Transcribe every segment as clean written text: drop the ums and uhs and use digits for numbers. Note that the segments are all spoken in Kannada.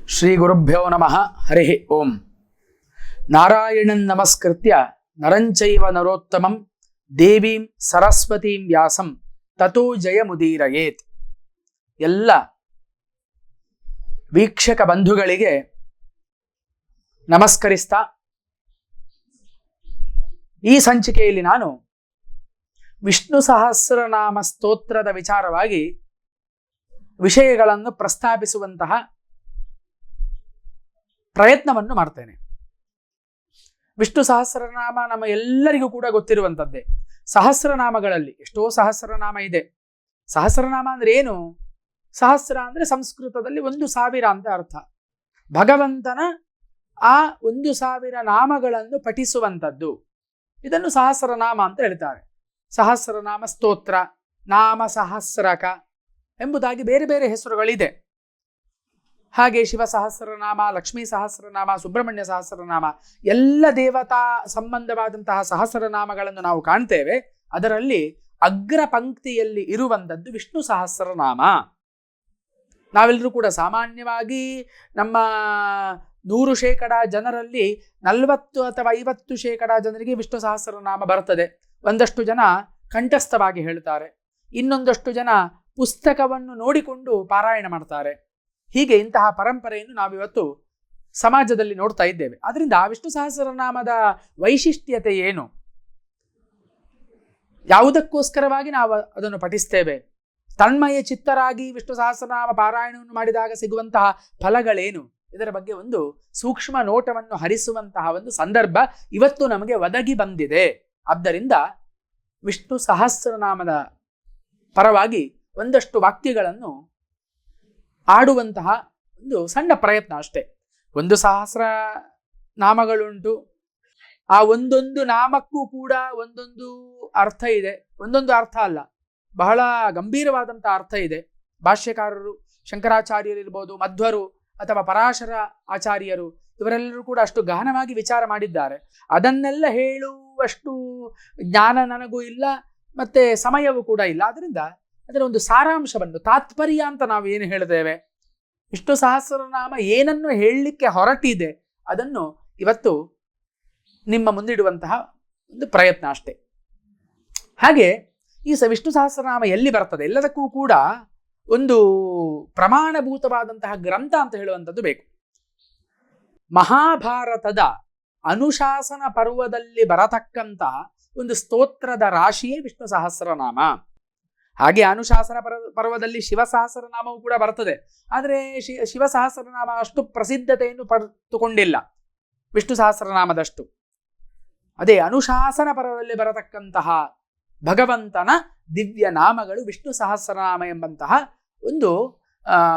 ಶ್ರೀ ಗುರುಭ್ಯೋ ನಮಃ. ಹರಿ ಓಂ. ನಾರಾಯಣಂ ನಮಸ್ಕೃತ್ಯ ನರಂಚೈವ ನರೋತ್ತಮಂ ದೇವೀಂ ಸರಸ್ವತೀಂ ವ್ಯಾಸಂ ತತೋ ಜಯಮುದೀರಯೇತ್. ಎಲ್ಲ ವೀಕ್ಷಕ ಬಂಧುಗಳಿಗೆ ನಮಸ್ಕರಿಸ್ತಾ ಈ ಸಂಚಿಕೆಯಲ್ಲಿ ನಾನು ವಿಷ್ಣು ಸಹಸ್ರನಾಮ ಸ್ತೋತ್ರದ ವಿಚಾರವಾಗಿ ವಿಷಯಗಳನ್ನು ಪ್ರಸ್ತಾಪಿಸುವಂತಹ ಪ್ರಯತ್ನವನ್ನು ಮಾಡ್ತೇನೆ. ವಿಷ್ಣು ಸಹಸ್ರನಾಮ ನಮ್ಮ ಎಲ್ಲರಿಗೂ ಕೂಡ ಗೊತ್ತಿರುವಂಥದ್ದೇ. ಸಹಸ್ರನಾಮಗಳಲ್ಲಿ ಎಷ್ಟೋ ಸಹಸ್ರನಾಮ ಇದೆ. ಸಹಸ್ರನಾಮ ಅಂದ್ರೆ ಏನು? ಸಹಸ್ರ ಅಂದ್ರೆ ಸಂಸ್ಕೃತದಲ್ಲಿ 1,000 ಅಂತ ಅರ್ಥ. ಭಗವಂತನ ಆ 1,000 ನಾಮಗಳನ್ನು ಪಠಿಸುವಂಥದ್ದು, ಇದನ್ನು ಸಹಸ್ರನಾಮ ಅಂತ ಹೇಳ್ತಾರೆ. ಸಹಸ್ರನಾಮ ಸ್ತೋತ್ರ, ನಾಮ ಸಹಸ್ರಕ ಎಂಬುದಾಗಿ ಬೇರೆ ಬೇರೆ ಹೆಸರುಗಳಿದೆ. ಹಾಗೆ ಶಿವ ಸಹಸ್ರನಾಮ, ಲಕ್ಷ್ಮೀ ಸಹಸ್ರನಾಮ, ಸುಬ್ರಹ್ಮಣ್ಯ ಸಹಸ್ರನಾಮ, ಎಲ್ಲ ದೇವತಾ ಸಂಬಂಧವಾದಂತಹ ಸಹಸ್ರನಾಮಗಳನ್ನು ನಾವು ಕಾಣ್ತೇವೆ. ಅದರಲ್ಲಿ ಅಗ್ರ ಪಂಕ್ತಿಯಲ್ಲಿ ಇರುವಂಥದ್ದು ವಿಷ್ಣು ಸಹಸ್ರನಾಮ. ನಾವೆಲ್ಲರೂ ಕೂಡ ಸಾಮಾನ್ಯವಾಗಿ ನಮ್ಮ 100% ಜನರಲ್ಲಿ 40 ಅಥವಾ 50% ಜನರಿಗೆ ವಿಷ್ಣು ಸಹಸ್ರನಾಮ ಬರ್ತದೆ. ಒಂದಷ್ಟು ಜನ ಕಂಠಸ್ಥವಾಗಿ ಹೇಳ್ತಾರೆ, ಇನ್ನೊಂದಷ್ಟು ಜನ ಪುಸ್ತಕವನ್ನು ನೋಡಿಕೊಂಡು ಪಾರಾಯಣ ಮಾಡ್ತಾರೆ. ಹೀಗೆ ಇಂತಹ ಪರಂಪರೆಯನ್ನು ನಾವಿವತ್ತು ಸಮಾಜದಲ್ಲಿ ನೋಡ್ತಾ ಇದ್ದೇವೆ. ಆದ್ರಿಂದ ವಿಷ್ಣು ಸಹಸ್ರನಾಮದ ವೈಶಿಷ್ಟ್ಯತೆ ಏನು? ಯಾವುದಕ್ಕೋಸ್ಕರವಾಗಿ ನಾವು ಅದನ್ನು ಪಠಿಸ್ತೇವೆ? ತನ್ಮಯ ಚಿತ್ತರಾಗಿ ವಿಷ್ಣು ಸಹಸ್ರನಾಮ ಪಾರಾಯಣವನ್ನು ಮಾಡಿದಾಗ ಸಿಗುವಂತಹ ಫಲಗಳೇನು? ಇದರ ಬಗ್ಗೆ ಒಂದು ಸೂಕ್ಷ್ಮ ನೋಟವನ್ನು ಹರಿಸುವಂತಹ ಒಂದು ಸಂದರ್ಭ ಇವತ್ತು ನಮಗೆ ಒದಗಿ ಬಂದಿದೆ. ಆದ್ದರಿಂದ ವಿಷ್ಣು ಸಹಸ್ರನಾಮದ ಪರವಾಗಿ ಒಂದಷ್ಟು ವಾಕ್ಯಗಳನ್ನು ಆಡುವಂತಹ ಒಂದು ಸಣ್ಣ ಪ್ರಯತ್ನ ಅಷ್ಟೇ. 1,000 ನಾಮಗಳುಂಟು. ಆ ಒಂದೊಂದು ನಾಮಕ್ಕೂ ಕೂಡ ಒಂದೊಂದು ಅರ್ಥ ಇದೆ. ಒಂದೊಂದು ಅರ್ಥ ಅಲ್ಲ, ಬಹಳ ಗಂಭೀರವಾದಂತಹ ಅರ್ಥ ಇದೆ. ಭಾಷ್ಯಕಾರರು ಶಂಕರಾಚಾರ್ಯರಿರ್ಬೋದು, ಮಧ್ವರು ಅಥವಾ ಪರಾಶರ ಆಚಾರ್ಯರು, ಇವರೆಲ್ಲರೂ ಕೂಡ ಅಷ್ಟು ಗಹನವಾಗಿ ವಿಚಾರ ಮಾಡಿದ್ದಾರೆ. ಅದನ್ನೆಲ್ಲ ಹೇಳುವಷ್ಟು ಜ್ಞಾನ ನನಗೂ ಇಲ್ಲ, ಮತ್ತೆ ಸಮಯವೂ ಕೂಡ ಇಲ್ಲ. ಆದ್ದರಿಂದ ಅದರ ಒಂದು ಸಾರಾಂಶವನ್ನು, ತಾತ್ಪರ್ಯ ಅಂತ ನಾವು ಏನು ಹೇಳ್ತೇವೆ, ವಿಷ್ಣು ಸಹಸ್ರನಾಮ ಏನನ್ನು ಹೇಳಲಿಕ್ಕೆ ಹೊರಟಿದೆ ಅದನ್ನು ಇವತ್ತು ನಿಮ್ಮ ಮುಂದಿಡುವಂತಹ ಒಂದು ಪ್ರಯತ್ನ ಅಷ್ಟೇ. ಹಾಗೆ ಈ ವಿಷ್ಣು ಸಹಸ್ರನಾಮ ಎಲ್ಲಿ ಬರ್ತದೆ? ಎಲ್ಲದಕ್ಕೂ ಕೂಡ ಒಂದು ಪ್ರಮಾಣಭೂತವಾದಂತಹ ಗ್ರಂಥ ಅಂತ ಹೇಳುವಂಥದ್ದು ಬೇಕು. ಮಹಾಭಾರತದ ಅನುಶಾಸನ ಪರ್ವದಲ್ಲಿ ಬರತಕ್ಕಂತಹ ಒಂದು ಸ್ತೋತ್ರದ ರಾಶಿಯೇ ವಿಷ್ಣು ಸಹಸ್ರನಾಮ. ಹಾಗೆ ಅನುಶಾಸನ ಪರ್ವದಲ್ಲಿ ಶಿವ ಸಹಸ್ರನಾಮವೂ ಕೂಡ ಬರ್ತದೆ. ಆದರೆ ಶಿವ ಸಹಸ್ರನಾಮ ಅಷ್ಟು ಪ್ರಸಿದ್ಧತೆಯನ್ನು ಪಡೆದುಕೊಂಡಿಲ್ಲ ವಿಷ್ಣು ಸಹಸ್ರನಾಮದಷ್ಟು. ಅದೇ ಅನುಶಾಸನ ಪರ್ವದಲ್ಲಿ ಬರತಕ್ಕಂತಹ ಭಗವಂತನ ದಿವ್ಯ ನಾಮಗಳು ವಿಷ್ಣು ಸಹಸ್ರನಾಮ ಎಂಬಂತಹ ಒಂದು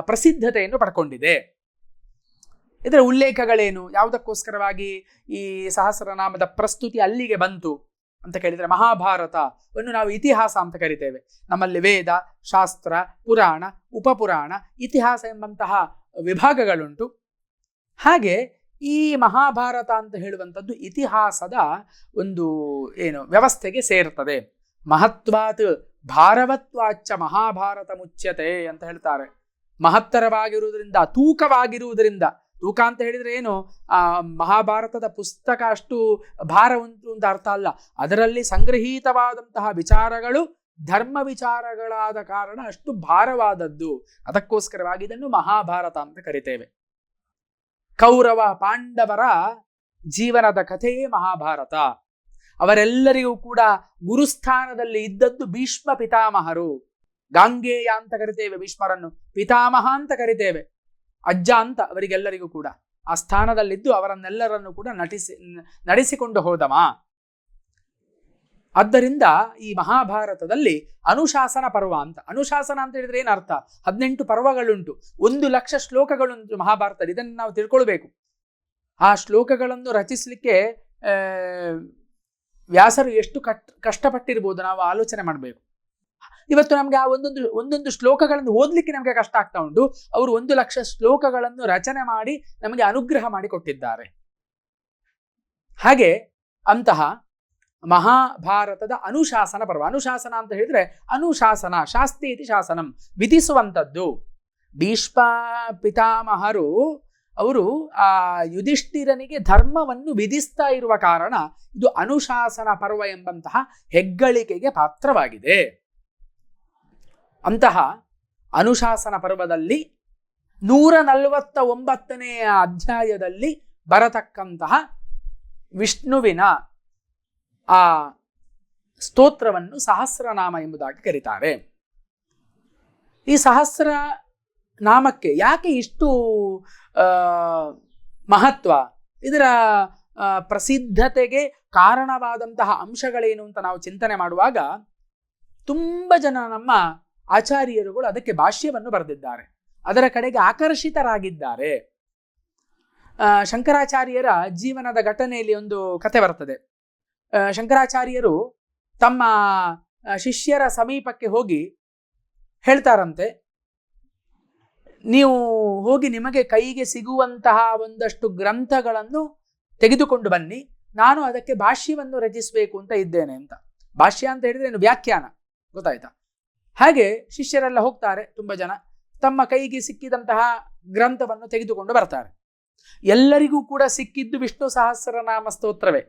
ಪ್ರಸಿದ್ಧತೆಯನ್ನು ಪಡ್ಕೊಂಡಿದೆ. ಇದರ ಉಲ್ಲೇಖಗಳೇನು? ಯಾವುದಕ್ಕೋಸ್ಕರವಾಗಿ ಈ ಸಹಸ್ರನಾಮದ ಪ್ರಸ್ತುತಿ ಅಲ್ಲಿಗೆ ಬಂತು ಅಂತ ಕೇಳಿದರೆ, ಮಹಾಭಾರತವನ್ನು ನಾವು ಇತಿಹಾಸ ಅಂತ ಕರಿತೇವೆ. ನಮ್ಮಲ್ಲಿ ವೇದ, ಶಾಸ್ತ್ರ, ಪುರಾಣ, ಉಪಪುರಾಣ, ಇತಿಹಾಸ ಎಂಬಂತಹ ವಿಭಾಗಗಳುಂಟು. ಹಾಗೆ ಈ ಮಹಾಭಾರತ ಅಂತ ಹೇಳುವಂಥದ್ದು ಇತಿಹಾಸದ ಒಂದು ವ್ಯವಸ್ಥೆಗೆ ಸೇರ್ತದೆ. ಮಹತ್ವಾತ್ ಭಾರವತ್ವಾಚ್ಚ ಮಹಾಭಾರತ ಮುಚ್ಯತೆ ಅಂತ ಹೇಳ್ತಾರೆ. ಮಹತ್ತರವಾಗಿರುವುದರಿಂದ, ತೂಕವಾಗಿರುವುದರಿಂದ. ತೂಕ ಅಂತ ಹೇಳಿದ್ರೆ ಏನು? ಮಹಾಭಾರತದ ಪುಸ್ತಕ ಅಷ್ಟು ಭಾರ ಉಂಟು ಅಂತ ಅರ್ಥ ಅಲ್ಲ. ಅದರಲ್ಲಿ ಸಂಗ್ರಹೀತವಾದಂತಹ ವಿಚಾರಗಳು ಧರ್ಮ ವಿಚಾರಗಳಾದ ಕಾರಣ ಅಷ್ಟು ಭಾರವಾದದ್ದು. ಅದಕ್ಕೋಸ್ಕರವಾಗಿ ಇದನ್ನು ಮಹಾಭಾರತ ಅಂತ ಕರಿತೇವೆ. ಕೌರವ ಪಾಂಡವರ ಜೀವನದ ಕಥೆಯೇ ಮಹಾಭಾರತ. ಅವರೆಲ್ಲರಿಗೂ ಕೂಡ ಗುರುಸ್ಥಾನದಲ್ಲಿ ಇದ್ದದ್ದು ಭೀಷ್ಮ ಪಿತಾಮಹರು. ಗಾಂಗೇಯ ಅಂತ ಕರಿತೇವೆ ಭೀಷ್ಮರನ್ನು, ಪಿತಾಮಹ ಅಂತ ಕರಿತೇವೆ, ಅಜ್ಜ ಅಂತ ಅವರಿಗೆಲ್ಲರಿಗೂ ಕೂಡ. ಆ ಸ್ಥಾನದಲ್ಲಿದ್ದು ಅವರನ್ನೆಲ್ಲರನ್ನು ಕೂಡ ನಡೆಸಿಕೊಂಡು ಹೋದವ. ಆದ್ದರಿಂದ ಈ ಮಹಾಭಾರತದಲ್ಲಿ ಅನುಶಾಸನ ಪರ್ವ ಅಂತ. ಅನುಶಾಸನ ಅಂತ ಹೇಳಿದ್ರೆ ಏನರ್ಥ? 18 ಪರ್ವಗಳುಂಟು, 1,00,000 ಶ್ಲೋಕಗಳುಂಟು ಮಹಾಭಾರತ. ಇದನ್ನು ನಾವು ತಿಳ್ಕೊಳ್ಬೇಕು. ಆ ಶ್ಲೋಕಗಳನ್ನು ರಚಿಸಲಿಕ್ಕೆ ವ್ಯಾಸರು ಎಷ್ಟು ಕಷ್ಟಪಟ್ಟಿರ್ಬೋದು ನಾವು ಆಲೋಚನೆ ಮಾಡಬೇಕು. ಇವತ್ತು ನಮ್ಗೆ ಆ ಒಂದೊಂದು ಶ್ಲೋಕಗಳನ್ನು ಓದಲಿಕ್ಕೆ ನಮಗೆ ಕಷ್ಟ ಆಗ್ತಾ ಉಂಟು. ಅವರು 1,00,000 ಶ್ಲೋಕಗಳನ್ನು ರಚನೆ ಮಾಡಿ ನಮಗೆ ಅನುಗ್ರಹ ಮಾಡಿ ಕೊಟ್ಟಿದ್ದಾರೆ. ಹಾಗೆ ಅಂತಹ ಮಹಾಭಾರತದ ಅನುಶಾಸನ ಪರ್ವ. ಅನುಶಾಸನ ಅಂತ ಹೇಳಿದ್ರೆ ಅನುಶಾಸನ, ಶಾಸ್ತಿ ಇತಿ ಶಾಸನಂ, ವಿಧಿಸುವಂಥದ್ದು. ಭೀಷ್ಮ ಪಿತಾಮಹರು ಅವರು ಆ ಯುಧಿಷ್ಠಿರನಿಗೆ ಧರ್ಮವನ್ನು ವಿಧಿಸ್ತಾ ಇರುವ ಕಾರಣ ಇದು ಅನುಶಾಸನ ಪರ್ವ ಎಂಬಂತಹ ಹೆಗ್ಗಳಿಕೆಗೆ ಪಾತ್ರವಾಗಿದೆ. ಅಂತಹ ಅನುಶಾಸನ ಪರ್ವದಲ್ಲಿ 149ನೇ ಅಧ್ಯಾಯದಲ್ಲಿ ಬರತಕ್ಕಂತಹ ವಿಷ್ಣುವಿನ ಆ ಸ್ತೋತ್ರವನ್ನು ಸಹಸ್ರನಾಮ ಎಂಬುದಾಗಿ ಕರೀತಾರೆ. ಈ ಸಹಸ್ರ ನಾಮಕ್ಕೆ ಯಾಕೆ ಇಷ್ಟು ಮಹತ್ವ, ಇದರ ಪ್ರಸಿದ್ಧತೆಗೆ ಕಾರಣವಾದಂತಹ ಅಂಶಗಳೇನು ಅಂತ ನಾವು ಚಿಂತನೆ ಮಾಡುವಾಗ ತುಂಬ ಜನ ನಮ್ಮ ಆಚಾರ್ಯರುಗಳು ಅದಕ್ಕೆ ಭಾಷ್ಯವನ್ನು ಬರೆದಿದ್ದಾರೆ, ಅದರ ಕಡೆಗೆ ಆಕರ್ಷಿತರಾಗಿದ್ದಾರೆ. ಶಂಕರಾಚಾರ್ಯರ ಜೀವನದ ಘಟನೆಯಲ್ಲಿ ಒಂದು ಕಥೆ ಬರ್ತದೆ. ಶಂಕರಾಚಾರ್ಯರು ತಮ್ಮ ಶಿಷ್ಯರ ಸಮೀಪಕ್ಕೆ ಹೋಗಿ ಹೇಳ್ತಾರಂತೆ, ನೀವು ಹೋಗಿ ನಿಮಗೆ ಕೈಗೆ ಸಿಗುವಂತಹ ಒಂದಷ್ಟು ಗ್ರಂಥಗಳನ್ನು ತೆಗೆದುಕೊಂಡು ಬನ್ನಿ, ನಾನು ಅದಕ್ಕೆ ಭಾಷ್ಯವನ್ನು ರಚಿಸಬೇಕು ಅಂತ ಇದ್ದೇನೆ ಅಂತ. ಭಾಷ್ಯ ಅಂತ ಹೇಳಿದ್ರೆ ಏನು, ವ್ಯಾಖ್ಯಾನ, ಗೊತ್ತಾಯ್ತಾ? ಹಾಗೆ ಶಿಷ್ಯರೆಲ್ಲ ಹೋಗ್ತಾರೆ, ತುಂಬ ಜನ ತಮ್ಮ ಕೈಗೆ ಸಿಕ್ಕಿದಂತಹ ಗ್ರಂಥವನ್ನು ತೆಗೆದುಕೊಂಡು ಬರ್ತಾರೆ. ಎಲ್ಲರಿಗೂ ಕೂಡ ಸಿಕ್ಕಿದ್ದು ವಿಷ್ಣು ಸಹಸ್ರನಾಮ ಸ್ತೋತ್ರವೇ.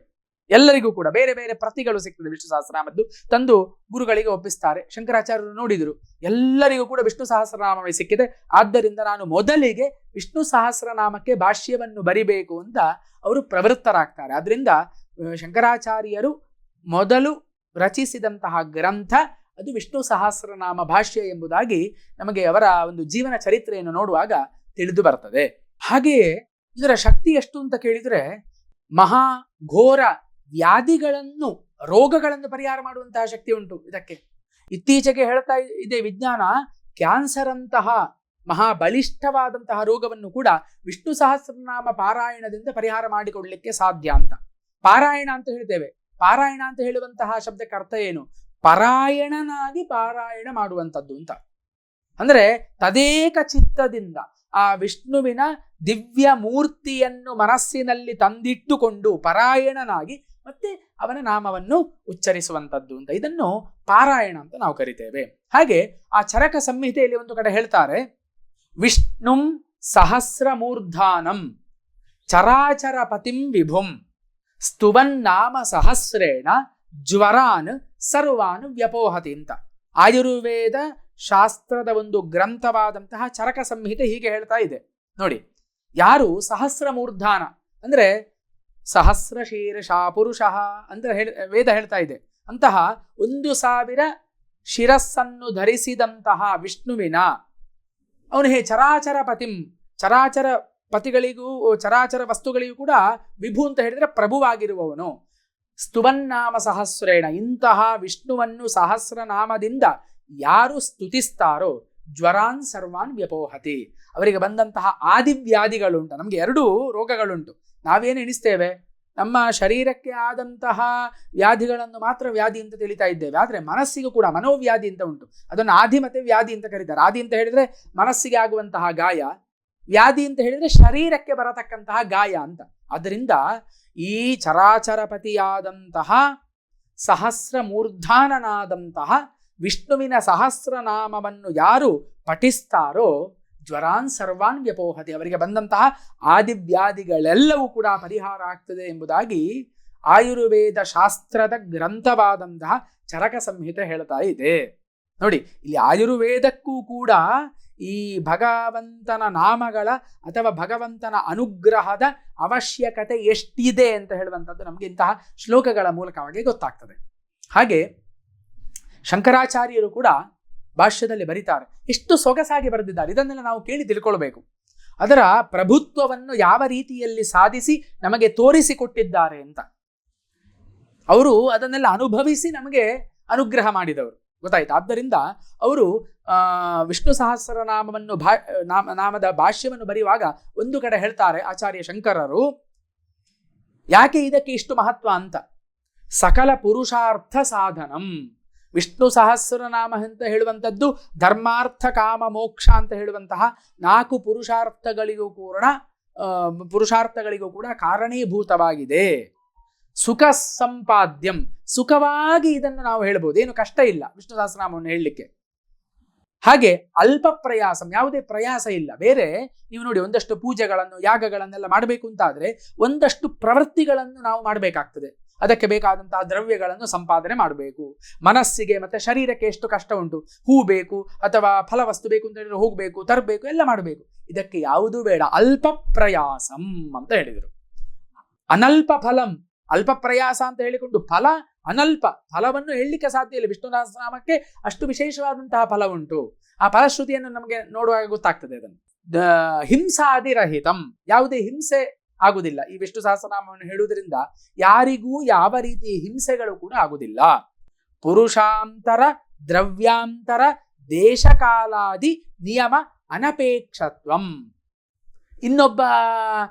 ಎಲ್ಲರಿಗೂ ಕೂಡ ಬೇರೆ ಬೇರೆ ಪ್ರತಿಗಳು ಸಿಕ್ಕಿದೆ ವಿಷ್ಣು ಸಹಸ್ರನಾಮದ್ದು, ತಂದು ಗುರುಗಳಿಗೆ ಒಪ್ಪಿಸ್ತಾರೆ. ಶಂಕರಾಚಾರ್ಯರು ನೋಡಿದರು, ಎಲ್ಲರಿಗೂ ಕೂಡ ವಿಷ್ಣು ಸಹಸ್ರನಾಮವೇ ಸಿಕ್ಕಿದೆ, ಆದ್ದರಿಂದ ನಾನು ಮೊದಲಿಗೆ ವಿಷ್ಣು ಸಹಸ್ರನಾಮಕ್ಕೆ ಭಾಷ್ಯವನ್ನು ಬರಿಬೇಕು ಅಂತ ಅವರು ಪ್ರವೃತ್ತರಾಗ್ತಾರೆ. ಆದ್ರಿಂದ ಶಂಕರಾಚಾರ್ಯರು ಮೊದಲು ರಚಿಸಿದಂತಹ ಗ್ರಂಥ ಅದು ವಿಷ್ಣು ಸಹಸ್ರನಾಮ ಭಾಷ್ಯ ಎಂಬುದಾಗಿ ನಮಗೆ ಅವರ ಒಂದು ಜೀವನ ಚರಿತ್ರೆಯನ್ನು ನೋಡುವಾಗ ತಿಳಿದು ಬರ್ತದೆ. ಹಾಗೆಯೇ ಇದರ ಶಕ್ತಿ ಎಷ್ಟು ಅಂತ ಕೇಳಿದ್ರೆ, ಮಹಾ ಘೋರ ವ್ಯಾಧಿಗಳನ್ನು, ರೋಗಗಳನ್ನು ಪರಿಹಾರ ಮಾಡುವಂತಹ ಶಕ್ತಿ ಉಂಟು ಇದಕ್ಕೆ. ಇತ್ತೀಚೆಗೆ ಹೇಳ್ತಾ ಇದೆ ವಿಜ್ಞಾನ, ಕ್ಯಾನ್ಸರ್ ಅಂತಹ ಮಹಾಬಲಿಷ್ಠವಾದಂತಹ ರೋಗವನ್ನು ಕೂಡ ವಿಷ್ಣು ಸಹಸ್ರನಾಮ ಪಾರಾಯಣದಿಂದ ಪರಿಹಾರ ಮಾಡಿಕೊಡ್ಲಿಕ್ಕೆ ಸಾಧ್ಯ ಅಂತ. ಪಾರಾಯಣ ಅಂತ ಹೇಳ್ತೇವೆ, ಪಾರಾಯಣ ಅಂತ ಹೇಳುವಂತಹ ಶಬ್ದಕ್ಕೆ ಅರ್ಥ ಏನು? ಪರಾಯಣನಾಗಿ ಪಾರಾಯಣ ಮಾಡುವಂಥದ್ದು ಅಂತ. ಅಂದ್ರೆ ತದೇಕ ಚಿತ್ತದಿಂದ ಆ ವಿಷ್ಣುವಿನ ದಿವ್ಯ ಮೂರ್ತಿಯನ್ನು ಮನಸ್ಸಿನಲ್ಲಿ ತಂದಿಟ್ಟುಕೊಂಡು ಪರಾಯಣನಾಗಿ ಮತ್ತೆ ಅವನ ನಾಮವನ್ನು ಉಚ್ಚರಿಸುವಂಥದ್ದು ಅಂತ. ಇದನ್ನು ಪಾರಾಯಣ ಅಂತ ನಾವು ಕರಿತೇವೆ. ಹಾಗೆ ಆ ಚರಕ ಸಂಹಿತೆಯಲ್ಲಿ ಒಂದು ಕಡೆ ಹೇಳ್ತಾರೆ, ವಿಷ್ಣುಂ ಸಹಸ್ರಮೂರ್ಧಾನಂ ಚರಾಚರ ಪತಿಂ ವಿಭುಂ ಸ್ತುವನ್ನಾಮ ಸಹಸ್ರೇಣ ಜ್ವರಾನ್ ಸರ್ವಾನ್ ವ್ಯಪೋಹತಿ ಅಂತ. ಆಯುರ್ವೇದ ಶಾಸ್ತ್ರದ ಒಂದು ಗ್ರಂಥವಾದಂತಹ ಚರಕ ಸಂಹಿತೆ ಹೀಗೆ ಹೇಳ್ತಾ ಇದೆ ನೋಡಿ. ಯಾರು ಸಹಸ್ರ ಮೂರ್ಧಾನ ಅಂದ್ರೆ ಸಹಸ್ರ ಶೀರ್ಷ ಪುರುಷ ಅಂತ ವೇದ ಹೇಳ್ತಾ ಇದೆ, ಅಂತಹ 1000 ಶಿರಸ್ಸನ್ನು ಧರಿಸಿದಂತಹ ವಿಷ್ಣುವಿನ ಅವನು ಚರಾಚರ ಪತಿಂ, ಚರಾಚರ ಪತಿಗಳಿಗೂ ಚರಾಚರ ವಸ್ತುಗಳಿಗೂ ಕೂಡ ವಿಭು ಅಂತ ಹೇಳಿದ್ರೆ ಪ್ರಭುವಾಗಿರುವವನು. ಸ್ತುವನ್ನಾಮ ಸಹಸ್ರೇಣ, ಇಂತಹ ವಿಷ್ಣುವನ್ನು ಸಹಸ್ರನಾಮದಿಂದ ಯಾರು ಸ್ತುತಿಸ್ತಾರೋ ಜ್ವರಾನ್ ಸರ್ವಾನ್ ವ್ಯಪೋಹತಿ, ಅವರಿಗೆ ಬಂದಂತಹ ಆದಿವ್ಯಾಧಿಗಳುಂಟು. ನಮಗೆ 2 ರೋಗಗಳುಂಟು. ನಾವೇನು ಎಣಿಸ್ತೇವೆ, ನಮ್ಮ ಶರೀರಕ್ಕೆ ಆದಂತಹ ವ್ಯಾಧಿಗಳನ್ನು ಮಾತ್ರ ವ್ಯಾಧಿ ಅಂತ ತಿಳಿತಾ ಇದ್ದೇವೆ. ಆದರೆ ಮನಸ್ಸಿಗೂ ಕೂಡ ಮನೋವ್ಯಾಧಿ ಅಂತ ಉಂಟು, ಅದನ್ನು ಆದಿ ಮತ್ತೆ ವ್ಯಾಧಿ ಅಂತ ಕರೀತಾರೆ. ಆದಿ ಅಂತ ಹೇಳಿದ್ರೆ ಮನಸ್ಸಿಗೆ ಆಗುವಂತಹ ಗಾಯ, ವ್ಯಾಧಿ ಅಂತ ಹೇಳಿದ್ರೆ ಶರೀರಕ್ಕೆ ಬರತಕ್ಕಂತಹ ಗಾಯ ಅಂತ. ಆದ್ದರಿಂದ ಈ ಚರಾಚರಪತಿಯಾದಂತಹ ಸಹಸ್ರ ಮೂರ್ಧಾನನಾದಂತಹ ವಿಷ್ಣುವಿನ ಸಹಸ್ರನಾಮವನ್ನು ಯಾರು ಪಠಿಸ್ತಾರೋ ಜ್ವರಾನ್ ಸರ್ವಾನ್ ವ್ಯಪೋಹತಿ, ಅವರಿಗೆ ಬಂದಂತಹ ಆದಿವ್ಯಾಧಿಗಳೆಲ್ಲವೂ ಕೂಡ ಪರಿಹಾರ ಆಗ್ತದೆ ಎಂಬುದಾಗಿ ಆಯುರ್ವೇದ ಶಾಸ್ತ್ರದ ಗ್ರಂಥವಾದಂತಹ ಚರಕ ಸಂಹಿತೆ ಹೇಳ್ತಾ ಇದೆ ನೋಡಿ. ಇಲ್ಲಿ ಆಯುರ್ವೇದಕ್ಕೂ ಕೂಡ ಈ ಭಗವಂತನ ನಾಮಗಳ ಅಥವಾ ಭಗವಂತನ ಅನುಗ್ರಹದ ಅವಶ್ಯಕತೆ ಎಷ್ಟಿದೆ ಅಂತ ಹೇಳುವಂಥದ್ದು ನಮಗೆ ಇಂತಹ ಶ್ಲೋಕಗಳ ಮೂಲಕವಾಗಿ ಗೊತ್ತಾಗ್ತದೆ. ಹಾಗೆ ಶಂಕರಾಚಾರ್ಯರು ಕೂಡ ಭಾಷ್ಯದಲ್ಲಿ ಬರೀತಾರೆ, ಎಷ್ಟು ಸೊಗಸಾಗಿ ಬರೆದಿದ್ದಾರೆ. ಇದನ್ನೆಲ್ಲ ನಾವು ಕೇಳಿ ತಿಳ್ಕೊಳ್ಬೇಕು. ಅದರ ಪ್ರಭುತ್ವವನ್ನು ಯಾವ ರೀತಿಯಲ್ಲಿ ಸಾಧಿಸಿ ನಮಗೆ ತೋರಿಸಿಕೊಟ್ಟಿದ್ದಾರೆ ಅಂತ. ಅವರು ಅದನ್ನೆಲ್ಲ ಅನುಭವಿಸಿ ನಮಗೆ ಅನುಗ್ರಹ ಮಾಡಿದವರು, ಗೊತ್ತಾಯ್ತು. ಆದ್ದರಿಂದ ಅವರು ವಿಷ್ಣು ಸಹಸ್ರನಾಮವನ್ನು ನಾಮದ ಭಾಷ್ಯವನ್ನು ಬರೆಯುವಾಗ ಒಂದು ಕಡೆ ಹೇಳ್ತಾರೆ ಆಚಾರ್ಯ ಶಂಕರರು, ಯಾಕೆ ಇದಕ್ಕೆ ಇಷ್ಟು ಮಹತ್ವ ಅಂತ. ಸಕಲ ಪುರುಷಾರ್ಥ ಸಾಧನಂ, ವಿಷ್ಣು ಸಹಸ್ರನಾಮ ಅಂತ ಹೇಳುವಂಥದ್ದು ಧರ್ಮಾರ್ಥ ಕಾಮ ಮೋಕ್ಷ ಅಂತ ಹೇಳುವಂತಹ 4 ಪುರುಷಾರ್ಥಗಳಿಗೂ ಕೂಡ ಕಾರಣೀಭೂತವಾಗಿದೆ. ಸುಖ ಸಂಪಾದ್ಯಂ, ಸುಖವಾಗಿ ಇದನ್ನು ನಾವು ಹೇಳ್ಬೋದು, ಏನು ಕಷ್ಟ ಇಲ್ಲ ವಿಷ್ಣು ಸಹಸ್ರನಾಮವನ್ನು ಹೇಳಲಿಕ್ಕೆ. ಹಾಗೆ ಅಲ್ಪ ಪ್ರಯಾಸಂ, ಯಾವುದೇ ಪ್ರಯಾಸ ಇಲ್ಲ. ಬೇರೆ ನೀವು ನೋಡಿ, ಒಂದಷ್ಟು ಪೂಜೆಗಳನ್ನು ಯಾಗಗಳನ್ನೆಲ್ಲ ಮಾಡಬೇಕು ಅಂತಾದ್ರೆ ಒಂದಷ್ಟು ಪ್ರವೃತ್ತಿಗಳನ್ನು ನಾವು ಮಾಡಬೇಕಾಗ್ತದೆ. ಅದಕ್ಕೆ ಬೇಕಾದಂತಹ ದ್ರವ್ಯಗಳನ್ನು ಸಂಪಾದನೆ ಮಾಡಬೇಕು. ಮನಸ್ಸಿಗೆ ಮತ್ತೆ ಶರೀರಕ್ಕೆ ಎಷ್ಟು ಕಷ್ಟ ಉಂಟು. ಹೂ ಬೇಕು ಅಥವಾ ಫಲವಸ್ತು ಬೇಕು ಅಂತ ಹೇಳಿದ್ರೆ ಹೋಗ್ಬೇಕು, ತರಬೇಕು, ಎಲ್ಲ ಮಾಡಬೇಕು. ಇದಕ್ಕೆ ಯಾವುದೂ ಬೇಡ. ಅಲ್ಪ ಪ್ರಯಾಸಂ ಅಂತ ಹೇಳಿದರು. ಅನಲ್ಪ ಫಲಂ, ಅಲ್ಪ ಪ್ರಯಾಸ ಅಂತ ಹೇಳಿಕೊಂಡು ಫಲ ಅನಲ್ಪ, ಫಲವನ್ನು ಹೇಳಲಿಕ್ಕೆ ಸಾಧ್ಯ ಇಲ್ಲ. ವಿಷ್ಣು ಸಹಸ್ರನಾಮಕ್ಕೆ ಅಷ್ಟು ವಿಶೇಷವಾದಂತಹ ಫಲ ಉಂಟು. ಆ ಫಲಶ್ರುತಿಯನ್ನು ನಮಗೆ ನೋಡುವಾಗ ಗೊತ್ತಾಗ್ತದೆ. ಅದನ್ನು ಹಿಂಸಾದಿರಹಿತಂ, ಯಾವುದೇ ಹಿಂಸೆ ಆಗುವುದಿಲ್ಲ. ಈ ವಿಷ್ಣು ಸಹಸ್ರನಾಮವನ್ನು ಹೇಳುವುದರಿಂದ ಯಾರಿಗೂ ಯಾವ ರೀತಿ ಹಿಂಸೆಗಳು ಕೂಡ ಆಗುವುದಿಲ್ಲ. ಪುರುಷಾಂತರ, ದ್ರವ್ಯಾಂತರ, ದೇಶಕಾಲಾದಿ ನಿಯಮ ಅನಪೇಕ್ಷತ್ವಂ. ಇನ್ನೊಬ್ಬ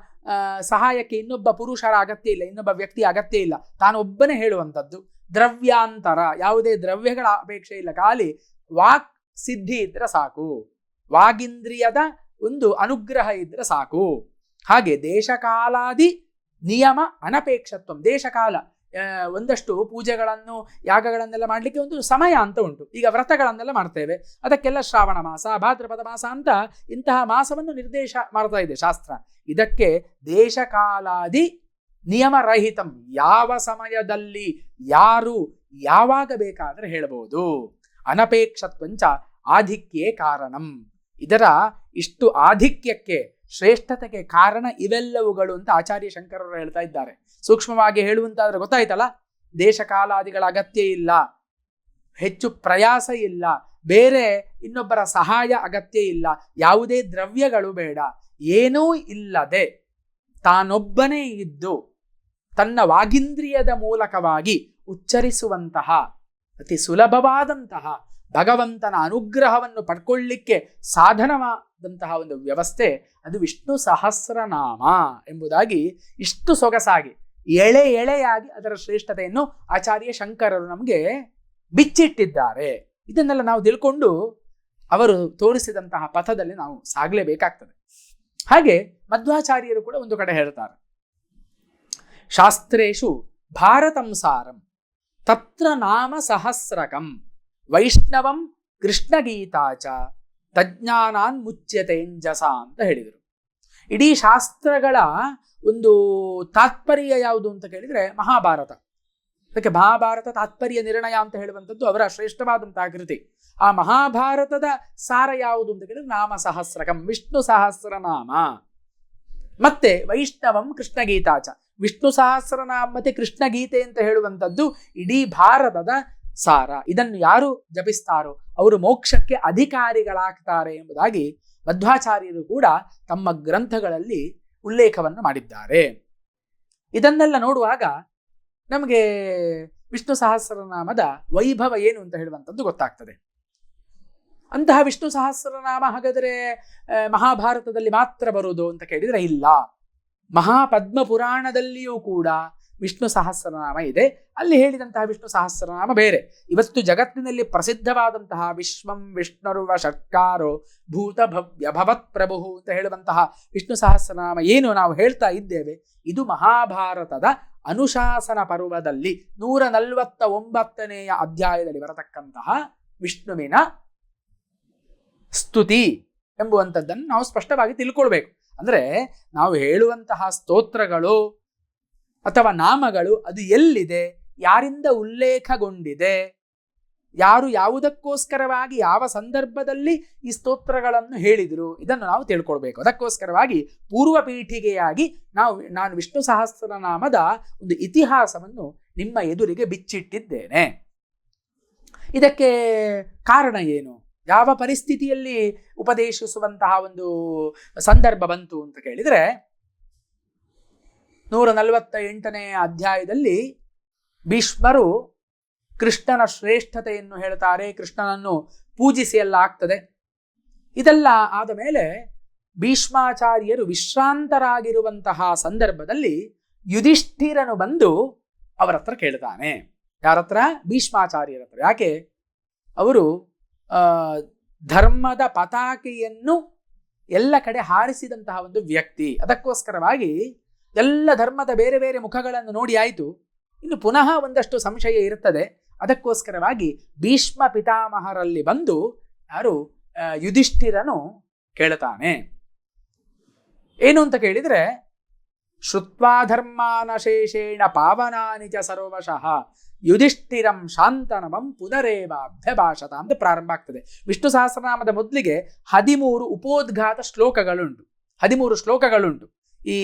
ಸಹಾಯಕ್ಕೆ ಇನ್ನೊಬ್ಬ ಪುರುಷರ ಅಗತ್ಯ ಇಲ್ಲ, ಇನ್ನೊಬ್ಬ ವ್ಯಕ್ತಿಯ ಅಗತ್ಯ ಇಲ್ಲ. ತಾನೊಬ್ಬನೇ ಹೇಳುವಂಥದ್ದು. ದ್ರವ್ಯಾಂತರ, ಯಾವುದೇ ದ್ರವ್ಯಗಳ ಅಪೇಕ್ಷೆ ಇಲ್ಲ. ಖಾಲಿ ವಾಕ್ ಸಿದ್ಧಿ ಇದ್ರೆ ಸಾಕು, ವಾಗೀಂದ್ರಿಯದ ಒಂದು ಅನುಗ್ರಹ ಇದ್ರೆ ಸಾಕು. ಹಾಗೆ ದೇಶಕಾಲಾದಿ ನಿಯಮ ಅನಪೇಕ್ಷತ್ವಂ. ದೇಶಕಾಲ, ಒಂದಷ್ಟು ಪೂಜೆಗಳನ್ನು ಯಾಗಗಳನ್ನೆಲ್ಲ ಮಾಡಲಿಕ್ಕೆ ಒಂದು ಸಮಯ ಅಂತ ಉಂಟು. ಈಗ ವ್ರತಗಳನ್ನೆಲ್ಲ ಮಾಡ್ತೇವೆ, ಅದಕ್ಕೆಲ್ಲ ಶ್ರಾವಣ ಮಾಸ, ಭಾದ್ರಪದ ಮಾಸ ಅಂತ ಇಂತಹ ಮಾಸವನ್ನು ನಿರ್ದೇಶ ಮಾಡ್ತಾ ಇದೆ ಶಾಸ್ತ್ರ. ಇದಕ್ಕೆ ದೇಶಕಾಲಾದಿ ನಿಯಮರಹಿತಂ, ಯಾವ ಸಮಯದಲ್ಲಿ ಯಾರು ಯಾವಾಗ ಬೇಕಾದರೆ ಹೇಳಬಹುದು. ಅನಪೇಕ್ಷತ್ವಂಚ ಆಧಿಕ್ಯೇ ಕಾರಣಂ. ಇದರ ಇಷ್ಟು ಆಧಿಕ್ಯಕ್ಕೆ, ಶ್ರೇಷ್ಠತೆಗೆ ಕಾರಣ ಇವೆಲ್ಲವುಗಳು ಅಂತ ಆಚಾರ್ಯ ಶಂಕರರು ಹೇಳ್ತಾ ಇದ್ದಾರೆ. ಸೂಕ್ಷ್ಮವಾಗಿ ಹೇಳುವಂತಾದ್ರೆ ಗೊತ್ತಾಯ್ತಲ್ಲ, ದೇಶಕಾಲಾದಿಗಳ ಅಗತ್ಯ ಇಲ್ಲ, ಹೆಚ್ಚು ಪ್ರಯಾಸ ಇಲ್ಲ, ಬೇರೆ ಇನ್ನೊಬ್ಬರ ಸಹಾಯ ಅಗತ್ಯ ಇಲ್ಲ, ಯಾವುದೇ ದ್ರವ್ಯಗಳು ಬೇಡ, ಏನೂ ಇಲ್ಲದೆ ತಾನೊಬ್ಬನೇ ಇದ್ದು ತನ್ನ ವಾಗೀಂದ್ರಿಯದ ಮೂಲಕವಾಗಿ ಉಚ್ಚರಿಸುವಂತಹ ಅತಿ ಸುಲಭವಾದಂತಹ ಭಗವಂತನ ಅನುಗ್ರಹವನ್ನು ಪಡ್ಕೊಳ್ಳಿಕ್ಕೆ ಸಾಧನವಾದಂತಹ ಒಂದು ವ್ಯವಸ್ಥೆ ಅದು ವಿಷ್ಣು ಸಹಸ್ರನಾಮ ಎಂಬುದಾಗಿ ಇಷ್ಟು ಸೊಗಸಾಗಿ ಎಳೆ ಎಳೆಯಾಗಿ ಅದರ ಶ್ರೇಷ್ಠತೆಯನ್ನು ಆಚಾರ್ಯ ಶಂಕರರು ನಮಗೆ ಬಿಚ್ಚಿಟ್ಟಿದ್ದಾರೆ. ಇದನ್ನೆಲ್ಲ ನಾವು ತಿಳ್ಕೊಂಡು ಅವರು ತೋರಿಸಿದಂತಹ ಪಥದಲ್ಲಿ ನಾವು ಸಾಗಲೇಬೇಕಾಗ್ತದೆ. ಹಾಗೆ ಮಧ್ವಾಚಾರ್ಯರು ಕೂಡ ಒಂದು ಕಡೆ ಹೇಳ್ತಾರೆ, ಶಾಸ್ತ್ರೇಷು ಭಾರತಂ ಸಾರಂ ತತ್ರ ನಾಮ ಸಹಸ್ರಕಂ ವೈಷ್ಣವಂ ಕೃಷ್ಣಗೀತಾಚ ತಜ್ಞಾನಾನ್ ಮುಚ್ಯತೇಂಜಸ ಅಂತ ಹೇಳಿದರು. ಇಡೀ ಶಾಸ್ತ್ರಗಳ ಒಂದು ತಾತ್ಪರ್ಯ ಯಾವುದು ಅಂತ ಕೇಳಿದರೆ ಮಹಾಭಾರತ. ಅದಕ್ಕೆ ಮಹಾಭಾರತ ತಾತ್ಪರ್ಯ ನಿರ್ಣಯ ಅಂತ ಹೇಳುವಂಥದ್ದು ಅವರ ಶ್ರೇಷ್ಠವಾದಂತಹ ಕೃತಿ. ಆ ಮಹಾಭಾರತದ ಸಾರ ಯಾವುದು ಅಂತ ಕೇಳಿದ್ರೆ ನಾಮ ಸಹಸ್ರಕಂ, ವಿಷ್ಣು ಸಹಸ್ರನಾಮ. ಮತ್ತೆ ವೈಷ್ಣವಂ ಕೃಷ್ಣಗೀತಾಚ, ವಿಷ್ಣು ಸಹಸ್ರನಾಮ ಮತ್ತೆ ಕೃಷ್ಣಗೀತೆ ಅಂತ ಹೇಳುವಂಥದ್ದು ಇಡೀ ಭಾರತದ ಸಾರ. ಇದನ್ನು ಯಾರು ಜಪಿಸ್ತಾರೋ ಅವರು ಮೋಕ್ಷಕ್ಕೆ ಅಧಿಕಾರಿಗಳಾಗ್ತಾರೆ ಎಂಬುದಾಗಿ ಮಧ್ವಾಚಾರ್ಯರು ಕೂಡ ತಮ್ಮ ಗ್ರಂಥಗಳಲ್ಲಿ ಉಲ್ಲೇಖವನ್ನು ಮಾಡಿದ್ದಾರೆ. ಇದನ್ನೆಲ್ಲ ನೋಡುವಾಗ ನಮಗೆ ವಿಷ್ಣು ಸಹಸ್ರನಾಮದ ವೈಭವ ಏನು ಅಂತ ಹೇಳುವಂಥದ್ದು ಗೊತ್ತಾಗ್ತದೆ. ಅಂತಹ ವಿಷ್ಣು ಸಹಸ್ರನಾಮ ಹಾಗಾದರೆ ಮಹಾಭಾರತದಲ್ಲಿ ಮಾತ್ರ ಬರುವುದು ಅಂತ ಕೇಳಿದರೆ ಇಲ್ಲ, ಮಹಾಪದ್ಮ ಪುರಾಣದಲ್ಲಿಯೂ ಕೂಡ ವಿಷ್ಣು ಸಹಸ್ರನಾಮ ಇದೆ. ಅಲ್ಲಿ ಹೇಳಿದಂತಹ ವಿಷ್ಣು ಸಹಸ್ರನಾಮ ಬೇರೆ. ಇವತ್ತು ಜಗತ್ತಿನಲ್ಲಿ ಪ್ರಸಿದ್ಧವಾದಂತಹ ವಿಶ್ವಂ ವಿಷ್ಣುರ್ವ ಷಟ್ಕಾರೋ ಭೂತ ಭವ್ಯ ಭವತ್ ಪ್ರಭು ಅಂತ ಹೇಳುವಂತಹ ವಿಷ್ಣು ಸಹಸ್ರನಾಮ ಏನು ನಾವು ಹೇಳ್ತಾ ಇದ್ದೇವೆ, ಇದು ಮಹಾಭಾರತದ ಅನುಶಾಸನ ಪರ್ವದಲ್ಲಿ 149ನೇ ಅಧ್ಯಾಯದಲ್ಲಿ ಬರತಕ್ಕಂತಹ ವಿಷ್ಣುವಿನ ಸ್ತುತಿ ಎಂಬುವಂಥದ್ದನ್ನು ನಾವು ಸ್ಪಷ್ಟವಾಗಿ ತಿಳ್ಕೊಳ್ಬೇಕು. ಅಂದರೆ ನಾವು ಹೇಳುವಂತಹ ಸ್ತೋತ್ರಗಳು ಅಥವಾ ನಾಮಗಳು ಅದು ಎಲ್ಲಿದೆ, ಯಾರಿಂದ ಉಲ್ಲೇಖಗೊಂಡಿದೆ, ಯಾರು ಯಾವುದಕ್ಕೋಸ್ಕರವಾಗಿ ಯಾವ ಸಂದರ್ಭದಲ್ಲಿ ಈ ಸ್ತೋತ್ರಗಳನ್ನು ಹೇಳಿದರು, ಇದನ್ನು ನಾವು ತಿಳ್ಕೊಳ್ಬೇಕು. ಅದಕ್ಕೋಸ್ಕರವಾಗಿ ಪೂರ್ವ ಪೀಠಿಗೆಯಾಗಿ ನಾನು ವಿಷ್ಣು ಸಹಸ್ರನಾಮದ ಒಂದು ಇತಿಹಾಸವನ್ನು ನಿಮ್ಮ ಎದುರಿಗೆ ಬಿಚ್ಚಿಟ್ಟಿದ್ದೇನೆ. ಇದಕ್ಕೆ ಕಾರಣ ಏನು, ಯಾವ ಪರಿಸ್ಥಿತಿಯಲ್ಲಿ ಉಪದೇಶಿಸುವಂತಹ ಒಂದು ಸಂದರ್ಭ ಬಂತು ಅಂತ ಕೇಳಿದರೆ 148ನೇ ಅಧ್ಯಾಯದಲ್ಲಿ ಭೀಷ್ಮರು ಕೃಷ್ಣನ ಶ್ರೇಷ್ಠತೆಯನ್ನು ಹೇಳ್ತಾರೆ, ಕೃಷ್ಣನನ್ನು ಪೂಜಿಸಿ ಎಲ್ಲ ಆಗ್ತದೆ. ಇದೆಲ್ಲ ಆದ ಮೇಲೆ ಭೀಷ್ಮಾಚಾರ್ಯರು ವಿಶ್ರಾಂತರಾಗಿರುವಂತಹ ಸಂದರ್ಭದಲ್ಲಿ ಯುಧಿಷ್ಠಿರನು ಬಂದು ಅವರ ಹತ್ರ ಕೇಳ್ತಾನೆ. ಯಾರ ಹತ್ರ? ಭೀಷ್ಮಾಚಾರ್ಯರ ಹತ್ರ. ಯಾಕೆ? ಅವರು ಧರ್ಮದ ಪತಾಕೆಯನ್ನು ಎಲ್ಲ ಕಡೆ ಹಾರಿಸಿದಂತಹ ಒಂದು ವ್ಯಕ್ತಿ. ಅದಕ್ಕೋಸ್ಕರವಾಗಿ ಎಲ್ಲ ಧರ್ಮದ ಬೇರೆ ಬೇರೆ ಮುಖಗಳನ್ನು ನೋಡಿ ಆಯಿತು, ಇನ್ನು ಪುನಃ ಒಂದಷ್ಟು ಸಂಶಯ ಇರುತ್ತದೆ. ಅದಕ್ಕೋಸ್ಕರವಾಗಿ ಭೀಷ್ಮ ಪಿತಾಮಹರಲ್ಲಿ ಬಂದು ಯಾರು ಯುಧಿಷ್ಠಿರನು ಕೇಳ್ತಾನೆ. ಏನು ಅಂತ ಕೇಳಿದ್ರೆ, ಶ್ರುತ್ವಾ ಧರ್ಮಾನಶೇಷೇಣ ಪಾವನಾನಿ ಚ ಸರ್ವಶಃ ಯುಧಿಷ್ಠಿರಂ ಶಾಂತನವಂ ಪುನರೇವಾಭ್ಯಭಾಷತ ಅಂತ ಪ್ರಾರಂಭ ಆಗ್ತದೆ. ವಿಷ್ಣು ಸಹಸ್ರನಾಮದ ಮೊದಲಿಗೆ 13 ಉಪೋದ್ಘಾತ ಶ್ಲೋಕಗಳುಂಟು. 13 ಶ್ಲೋಕಗಳುಂಟು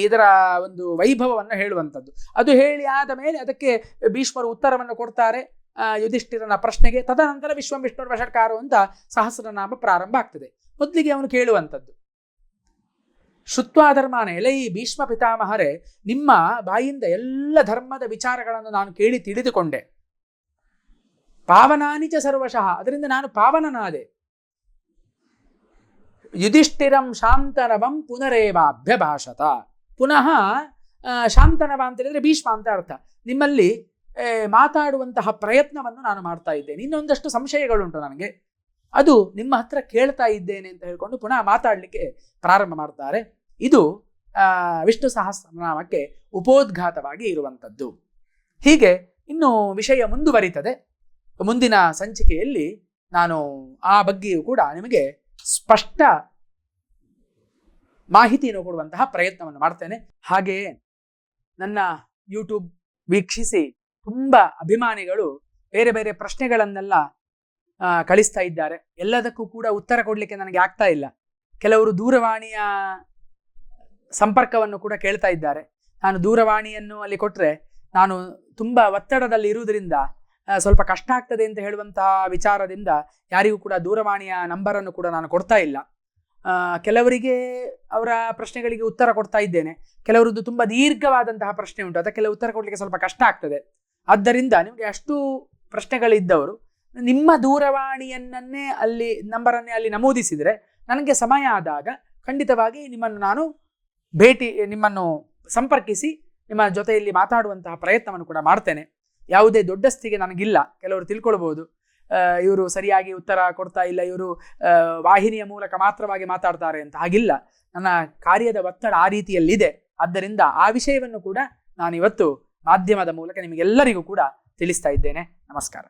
ಇದರ ಒಂದು ವೈಭವವನ್ನು ಹೇಳುವಂಥದ್ದು. ಅದು ಹೇಳಿ ಆದ ಮೇಲೆ ಅದಕ್ಕೆ ಭೀಷ್ಮರು ಉತ್ತರವನ್ನು ಕೊಡ್ತಾರೆ ಯುಧಿಷ್ಠಿರನ ಪ್ರಶ್ನೆಗೆ. ತದನಂತರ ವಿಶ್ವಂ ವಿಷ್ಣುರ್ ವಷಟ್ಕಾರೋ ಅಂತ ಸಹಸ್ರನಾಮ ಪ್ರಾರಂಭ ಆಗ್ತದೆ. ಮೊದಲಿಗೆ ಅವನು ಕೇಳುವಂಥದ್ದು ಶ್ರುತ್ವಾ ಧರ್ಮಾನ, ಎಲೈ ಭೀಷ್ಮ ಪಿತಾಮಹರೇ, ನಿಮ್ಮ ಬಾಯಿಂದ ಎಲ್ಲ ಧರ್ಮದ ವಿಚಾರಗಳನ್ನು ನಾನು ಕೇಳಿ ತಿಳಿದುಕೊಂಡೆ. ಪಾವನಾನಿಚ ಸರ್ವಶಃ, ಅದರಿಂದ ನಾನು ಪಾವನನಾದೆ. ಯುಧಿಷ್ಠಿರಂ ಶಾಂತನವಂ ಪುನರೇವಾಭ್ಯಭಾಷತ, ಪುನಃ ಶಾಂತನವ ಅಂತ ಹೇಳಿದ್ರೆ ಭೀಷ್ಮ ಅಂತ ಅರ್ಥ. ನಿಮ್ಮಲ್ಲಿ ಮಾತಾಡುವಂತಹ ಪ್ರಯತ್ನವನ್ನು ನಾನು ಮಾಡ್ತಾ ಇದ್ದೇನೆ. ಇನ್ನೊಂದಷ್ಟು ಸಂಶಯಗಳುಂಟು ನನಗೆ, ಅದು ನಿಮ್ಮ ಹತ್ರ ಕೇಳ್ತಾ ಇದ್ದೇನೆ ಅಂತ ಹೇಳ್ಕೊಂಡು ಪುನಃ ಮಾತಾಡಲಿಕ್ಕೆ ಪ್ರಾರಂಭ ಮಾಡ್ತಾರೆ. ಇದು ವಿಷ್ಣು ಸಹಸ್ರನಾಮಕ್ಕೆ ಉಪೋದ್ಘಾತವಾಗಿ ಇರುವಂಥದ್ದು. ಹೀಗೆ ಇನ್ನು ವಿಷಯ ಮುಂದುವರಿತದೆ. ಮುಂದಿನ ಸಂಚಿಕೆಯಲ್ಲಿ ನಾನು ಆ ಬಗ್ಗೆಯೂ ಕೂಡ ನಿಮಗೆ ಸ್ಪಷ್ಟ ಮಾಹಿತಿಯನ್ನು ಕೊಡುವಂತಹ ಪ್ರಯತ್ನವನ್ನು ಮಾಡ್ತೇನೆ. ಹಾಗೆಯೇ ನನ್ನ ಯೂಟ್ಯೂಬ್ ವೀಕ್ಷಿಸಿ ತುಂಬ ಅಭಿಮಾನಿಗಳು ಬೇರೆ ಬೇರೆ ಪ್ರಶ್ನೆಗಳನ್ನೆಲ್ಲ ಕಳಿಸ್ತಾ ಇದ್ದಾರೆ. ಎಲ್ಲದಕ್ಕೂ ಕೂಡ ಉತ್ತರ ಕೊಡಲಿಕ್ಕೆ ನನಗೆ ಆಗ್ತಾ ಇಲ್ಲ. ಕೆಲವರು ದೂರವಾಣಿಯ ಸಂಪರ್ಕವನ್ನು ಕೂಡ ಕೇಳ್ತಾ ಇದ್ದಾರೆ. ನಾನು ದೂರವಾಣಿಯನ್ನು ಅಲ್ಲಿ ಕೊಟ್ಟರೆ ನಾನು ತುಂಬ ಒತ್ತಡದಲ್ಲಿ ಇರುವುದರಿಂದ ಸ್ವಲ್ಪ ಕಷ್ಟ ಆಗ್ತದೆ ಅಂತ ಹೇಳುವಂತಹ ವಿಚಾರದಿಂದ ಯಾರಿಗೂ ಕೂಡ ದೂರವಾಣಿಯ ನಂಬರನ್ನು ಕೂಡ ನಾನು ಕೊಡ್ತಾ ಇಲ್ಲ. ಕೆಲವರಿಗೆ ಅವರ ಪ್ರಶ್ನೆಗಳಿಗೆ ಉತ್ತರ ಕೊಡ್ತಾ ಇದ್ದೇನೆ. ಕೆಲವರದ್ದು ತುಂಬ ದೀರ್ಘವಾದಂತಹ ಪ್ರಶ್ನೆ ಉಂಟು, ಅದಕ್ಕೆಲ್ಲ ಉತ್ತರ ಕೊಡಲಿಕ್ಕೆ ಸ್ವಲ್ಪ ಕಷ್ಟ ಆಗ್ತದೆ. ಆದ್ದರಿಂದ ನಿಮಗೆ ಅಷ್ಟು ಪ್ರಶ್ನೆಗಳಿದ್ದವರು ನಿಮ್ಮ ದೂರವಾಣಿಯನ್ನೇ ಅಲ್ಲಿ ನಂಬರನ್ನೇ ಅಲ್ಲಿ ನಮೂದಿಸಿದರೆ ನನಗೆ ಸಮಯ ಆದಾಗ ಖಂಡಿತವಾಗಿ ನಿಮ್ಮನ್ನು ಸಂಪರ್ಕಿಸಿ ನಿಮ್ಮ ಜೊತೆಯಲ್ಲಿ ಮಾತಾಡುವಂತಹ ಪ್ರಯತ್ನವನ್ನು ಕೂಡ ಮಾಡ್ತೇನೆ. ಯಾವುದೇ ದೊಡ್ಡಸ್ತಿಗೆ ನನಗಿಲ್ಲ. ಕೆಲವರು ತಿಳ್ಕೊಳ್ಬೋದು ಇವರು ಸರಿಯಾಗಿ ಉತ್ತರ ಕೊಡ್ತಾ ಇಲ್ಲ, ಇವರು ವಾಹಿನಿಯ ಮೂಲಕ ಮಾತ್ರವಾಗಿ ಮಾತಾಡ್ತಾರೆ ಅಂತ. ಹಾಗಿಲ್ಲ, ನನ್ನ ಕಾರ್ಯದ ಒತ್ತಡ ಆ ರೀತಿಯಲ್ಲಿದೆ. ಆದ್ದರಿಂದ ಆ ವಿಷಯವನ್ನು ಕೂಡ ನಾನಿವತ್ತು ಮಾಧ್ಯಮದ ಮೂಲಕ ನಿಮಗೆಲ್ಲರಿಗೂ ಕೂಡ ತಿಳಿಸ್ತಾ ಇದ್ದೇನೆ. ನಮಸ್ಕಾರ.